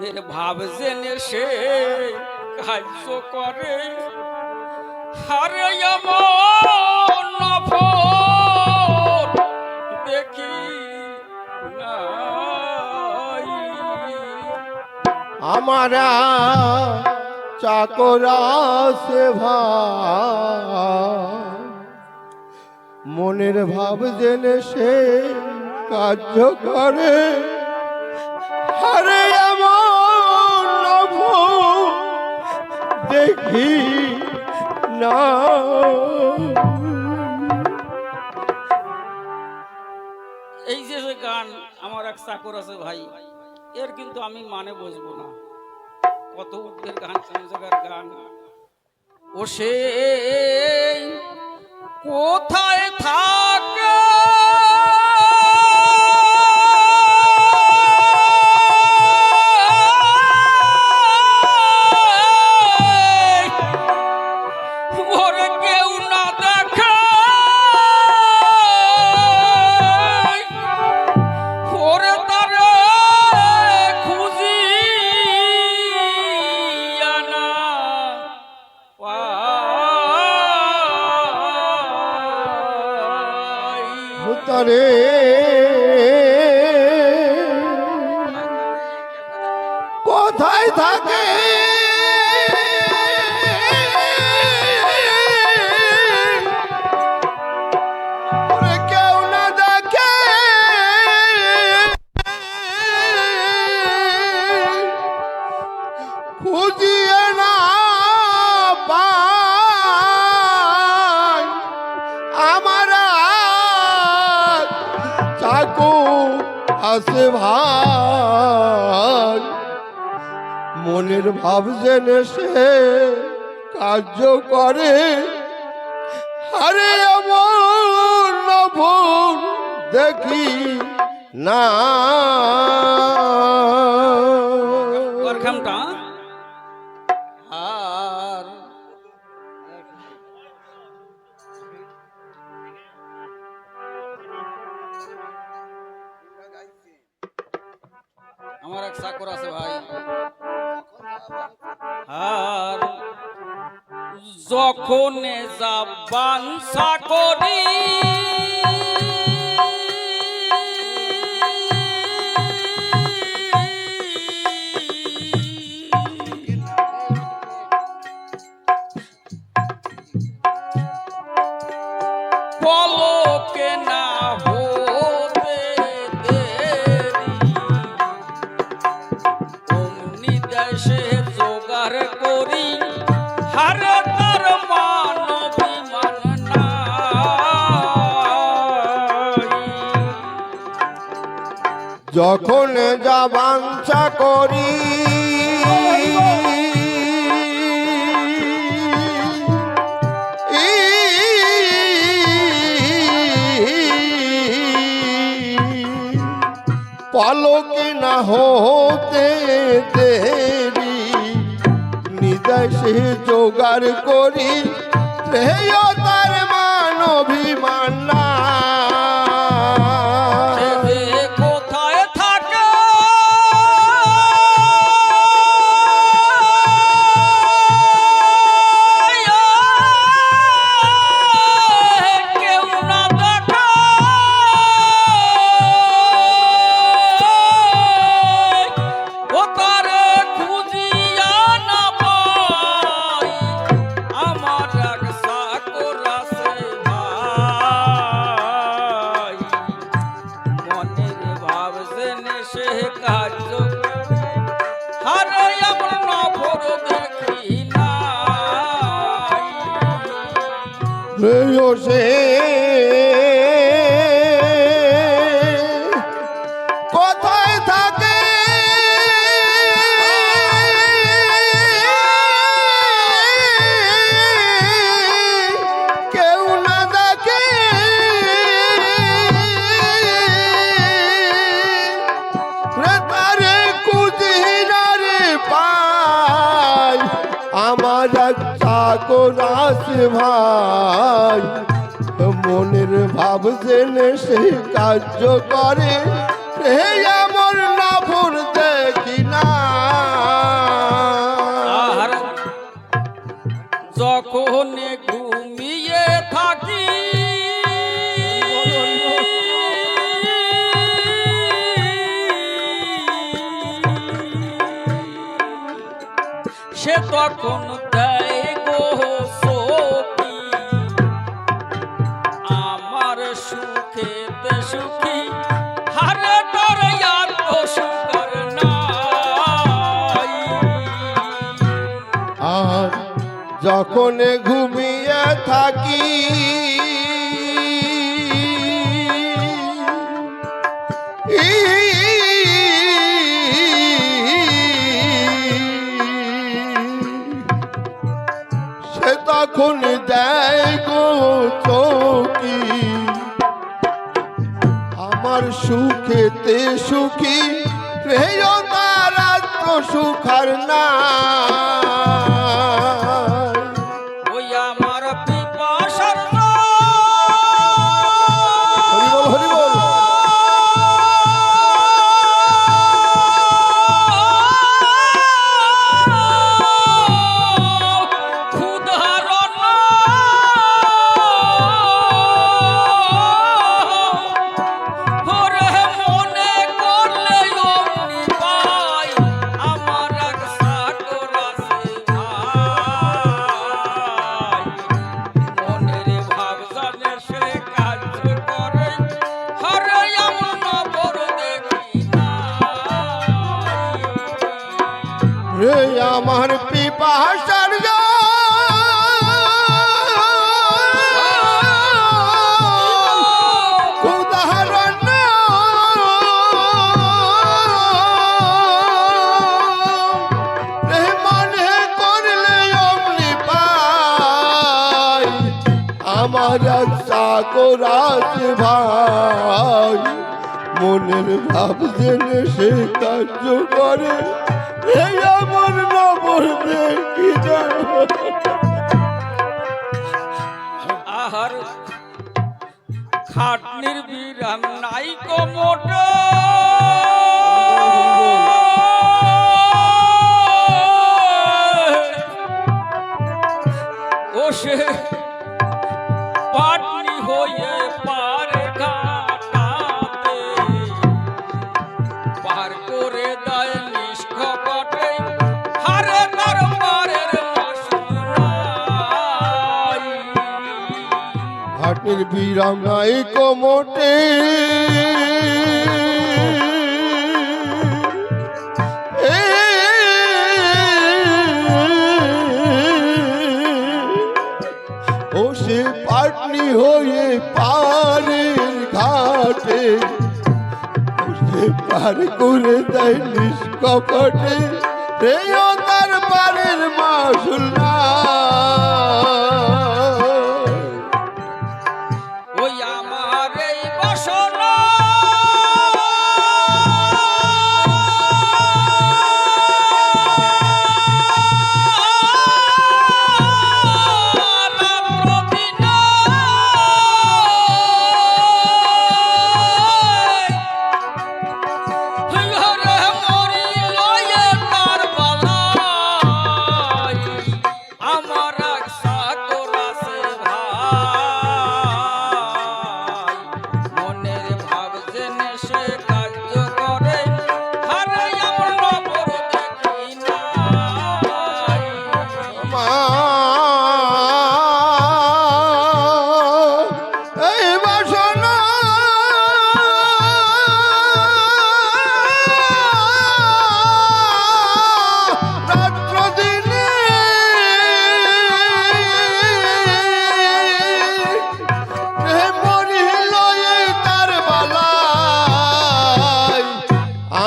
মনের ভাব জেনে সে কার্য করে হারে এমন নফর দেখি নাই আমারা চাকরা সে ভাই মনের ভাব জেনে সে কার্য করে আরে এমন নফর দেখি না। এই যে গান আমার এক চাকর আছে ভাই, এর কিন্তু আমি মানে বুঝবো না, কত উর্ধের গান, কোন জায়গার গান। ও সে কোথায় থাকে ওরে কেউ না দেখে ওরে তারে খুঁজি আনা তারে কোথায় থাকে কেউ না দেখে খুঁজিয়ে না পায় আমার চাকু আছে ভাই মনের ভাব জেনে সে কার্য করে আরে এমন নফর দেখি না। আর আমার এক চাকর আছে ভাই, আর যখন যাবান চাকরি পলকে না হতে দেরি অমনি দেশে জোগাড় করি হারে তার মান অভিমান নাই যখন যাবান চাকরি পলকে না হতে দেরি নিদেশে জোগাড় করি রেয় তার মান অভিমান না কোথায় থাকে কেউ না দেখা ও তারে খুঁজিয়া না পাই আমার এক চাকর আছে ভাই মনের ভাব জেনে সে কার্য হারে আমার নফর দেখি নাই রেয় সে কোথায় থাকে কেউ না দেখে তারে কুদিনারে পায় আমার এক চাকর আছে ভাই মনের ভাব জেনে সে কার্য করে হে আমার নফর দেখি না। তখন দেয় গো সখী আমার সুখেতে সুখী হারে তোর আর তো সুখর নাই। আর যখন ঘুমিয়ে থাকি সে তখন দেয় গো চৌকি আমার সুখেতে সুখী রেও তার আত্ম সুখার না ওই আমার পিপাসার হরি বল হরি বল রে আমার পিপাসার উদাহরণ রে মনে করলে অমনি পাই আমার চাকরাজ ভাই মনের ভাব জেনে সে কার্য করে আমার নবর দেখি না আহার খাটনির বিরাম নাই কো মোটা ও সে পাটনি হয়ে পার ঘাটাতে পার করে দেয় নিষ্কপটে হারে তার পারের মাসুরাই। ঘাটের বিরাম নাই কোমোটে ও সে পাটনি হয়ে পারের ঘাটে ও সে পার করে দেয় নিষ্কপটে রেও তার পারের মাসুল না ওই আমার এই বাসনা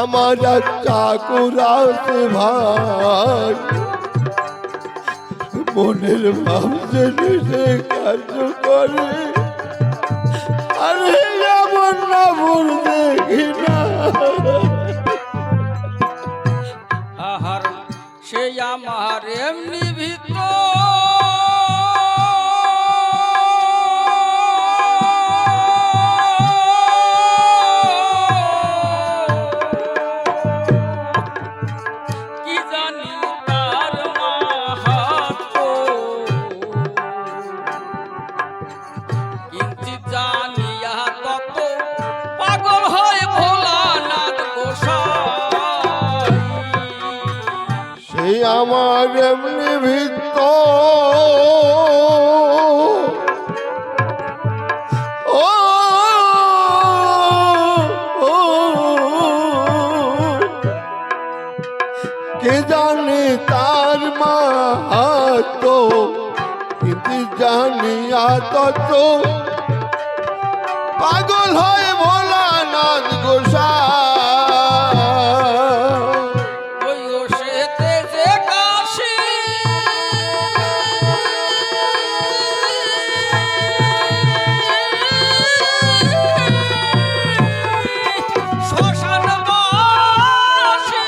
আমার চাকুরাস ভাই মনের ভাব জেনে সে কার্য করে আরে এমন না ভুল দেখি না আহার সে আমার এমনি ভিতর এই আমার এমনি ভিত্ত ও ও, কে জানে তার মাহাতো কিন্তু জানিয়া তত পাগল হয়ে ভোলানাথ গোসাই ওই ও সেতে যে কাশি শ্মশান বাসী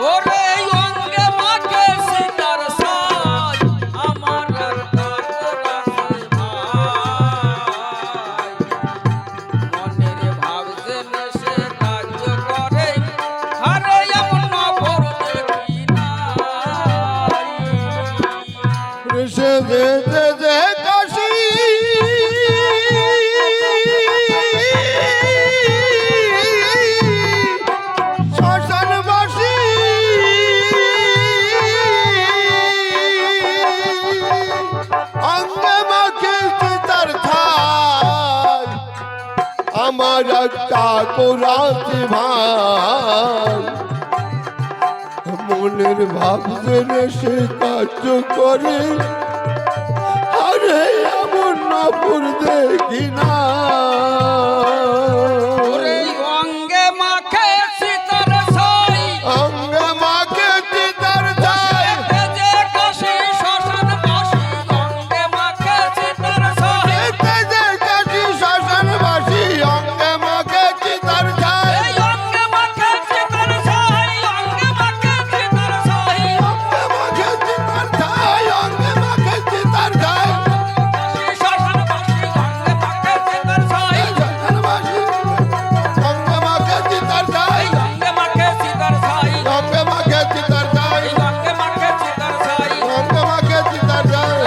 ওরে অঙ্গে মাকে সীতার সাজ আমার রাস্তা করাছে ভাই মনের ভাব জেনে সে কার্য করে আরে এমন নফর দেখি নাই সে যে যে কাশি শ্মশানবাসী অঙ্গে মাখে চিতার ছাই আমার একটা কোরাতে ভাই মনের ভাব জেনে সে কার্য করে আরে এমন নপুর দেখি না ওরে অঙ্গে মাখে সীতার সাই অঙ্গে মাকে চিতার ছাই যে কাশি শ্মশান বাসী অঙ্গে মাখে সীতার সাই এতে যে কাশি শ্মশানবাসী অঙ্গে মাকে চিতার ছাই এই অঙ্গে মাখে সীতার সাই অঙ্গে মাখে সীতার সাই অঙ্গে মাকে চিতার ছাই অঙ্গে মাকে চিতার ছাই শ্মশান বাসী অঙ্গে মাখে সীতার সাই শ্মশানবাসী অঙ্গে মাকে চিতার ছাই অঙ্গে মাখে সীতার সাই অঙ্গে মাকে চিতার ছাই অঙ্গে মাখে সীতার সাই অঙ্গে মাকে চিতার ছাই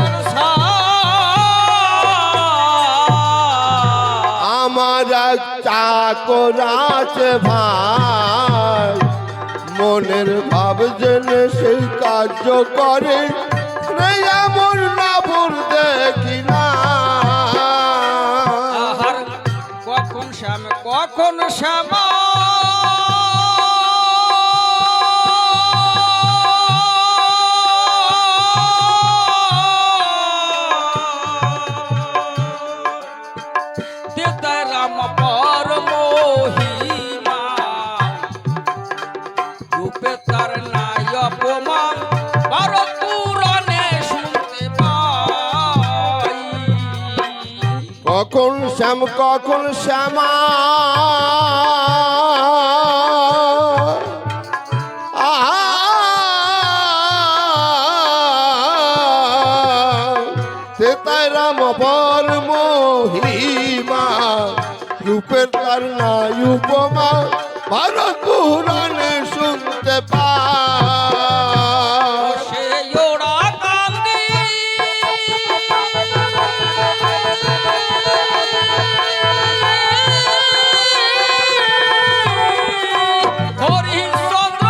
আমার এক চাকর আছে ভাই মনের ভাব জেনে সেই কার্য করে রে এমন না ভুল দেখি না আহার কখন শ্যামা দিতে রাম পর মহিমা রূপে তার নাই অপমান ভারত পুরাণে শুনতে পাই কখন শ্যামা তেতায় রাম বল মহিমা রূপের তার নাই উপমা ভারত পুরাণে শুনতে পাই সে ওরা কান্দি হরিশ্চন্দ্র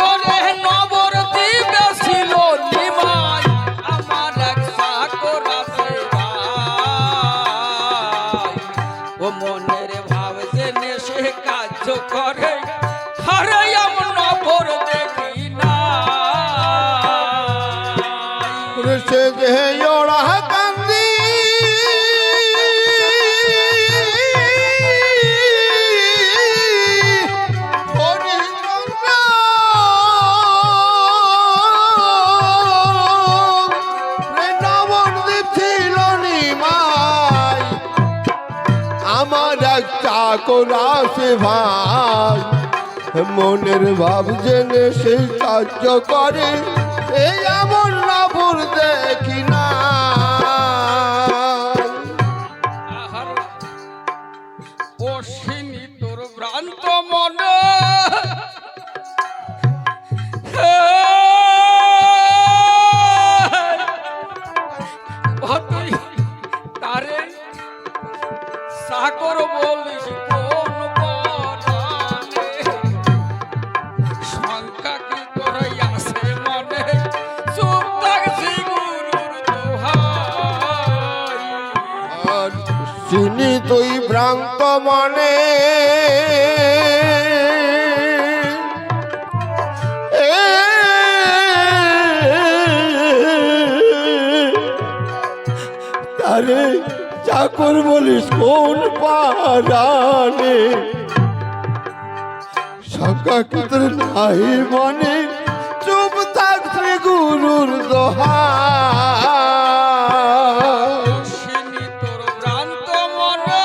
ওরে নবদ্বীপে ছিল নিমাই আমার এক চাকর আছে ভাই ও মনের ভাব জেনে সে কার্য করে আরে এমন নফর দেখি না সে যে ওরা কান্দি হরিচন্দ্র নবদ্বীপ ছিল নিমাই আমার এক চাকর আছে ভাই মনের ভাব জেনে সেই কার্য করে এই এমন না ভুল দেখি না আহার অশ্বিনী তোর ভ্রান্ত মনে তুই চিনি তুই ভ্রান্ত মনে তারে চাকর বলিস কোন পারানে সংখ্যা ক্ষেত্রে নাই মনে চুপ থাক শ্রী গুরুর দোহা চিনি তোর ভ্রান্ত মনে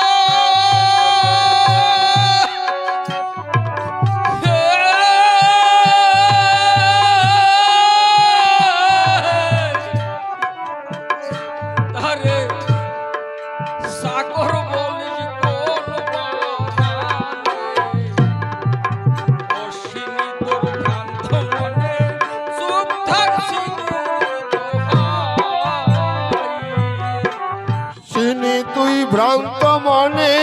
তারে সাকর বলিস কোন অশ্বিনী তোর ভ্রান্ত মনে চুপ থাক চিনি তুই ভ্রান্ত মনে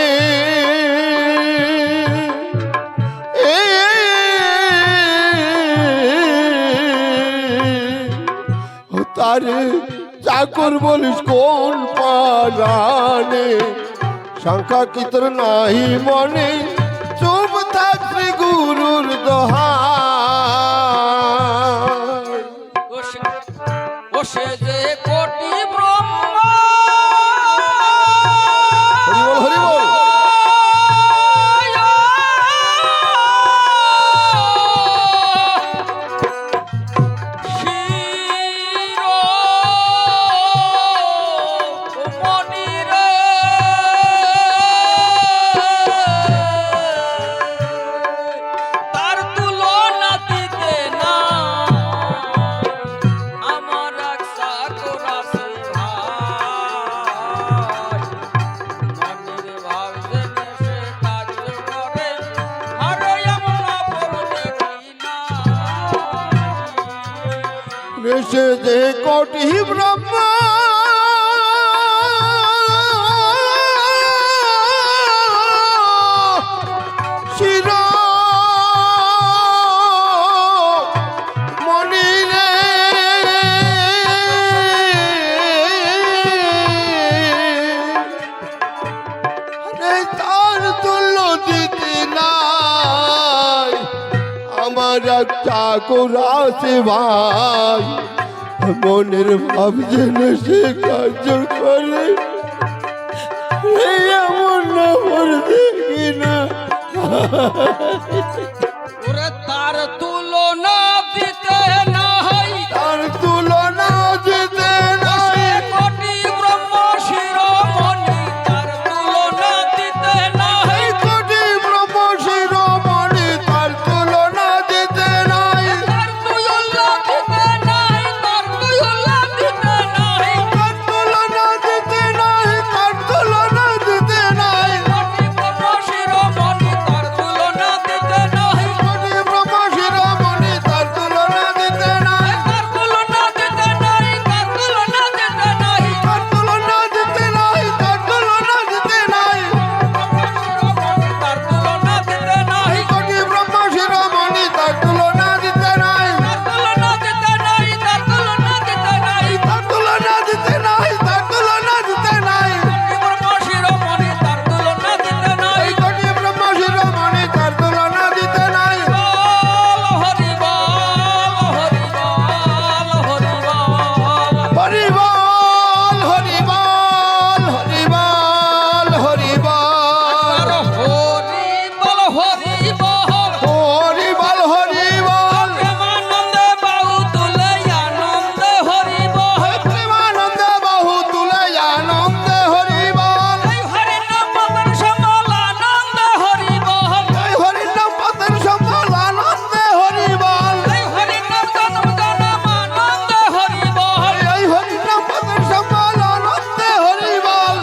তারে চাকর বলিস কোন পারানে সংখ্যা কিতর নাই মনে চুপ থাক শ্রী গুরুর দোহা ও সে যে কোটি ব্রহ্মা হরি বল তার তুলনা দিতে না আমার এক চাকর আছে ভাই মনের ভাব জেনে সে কাজ করে আর এমন অপর দেখি না রেসে যে কোটি ব্রহ্মা শির মনি রে তার তুল্য দিতে নাই আমার এক চাকর আছে ভাই মনের ভাব জেনে সে কাজ করে এমন নমর দেখি না ওরে তার তুলনা দিতে নাই তার তুলনা যেতে নাই কোটি ব্রহ্ম শিরোমণি তার তুলনা দিতে নাই কোটি ব্রহ্ম শিরোমণি তার তুলনা যেতে নাই তার তুলনা দিতে নাই তার তুলনা দিতে নাই তার তুলনা যেতে নাই তার তুলনা যেতে নাই কোটি ব্রহ্ম শিরোমণি তার তুলনা দিতে নাই কোটি ব্রহ্ম শিরোমণি তার তুলনা যেতে নাই তার তুলনা দিতে নাই তার তুলনা দিতে নাই তার তুলনা যেতে নাই তার তুলনা যেতে নাই তার তুলনা দিতে নাই কোটি ব্রহ্ম শিরোমণি তার তুলনা যেতে নাই তার তুলনা দিতে নাই তার তুলনা দিতে নাই তার তুলনা যেতে নাই তার তুলনা যেতে নাই ব্রহ্ম শিরোমণি তার তুলনা দিতে নাই কোটি ব্রহ্ম শিরোমণি তার তুলনা যেতে নাই হরি বল হরি বল হরি বল হরি বল হরি বল হরি বল হরি বল আর হরি বল হরি বল হরি বল হরি বল প্রেমানন্দে বাহু তুলে আনন্দে হরি বল প্রেমানন্দে বাহু তুলে আনন্দে হরি বল এই হরি নাম মদন সমল আনন্দে হরি বল জয় হরি নাম পতের সম্বল আনন্দে হরি বল এই হরি নাম জনম জনম আনন্দে হরি বল এই হরি নাম পতের সম্বল আনন্দে হরি বল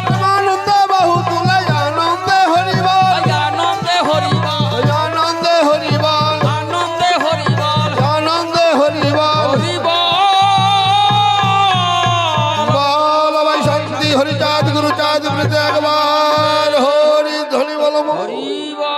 প্রেমানন্দে বাহু তুলে আনন্দে হরি বল আনন্দে হরি বল আনন্দে হরি বল আনন্দে হরি বল আনন্দে হরি বল আনন্দে হরি বল হরি বল বল ভাই শান্তি হরি চাঁদ গুরু চাঁদ প্রতি একবার হরি ধ্বনি বল হরি বল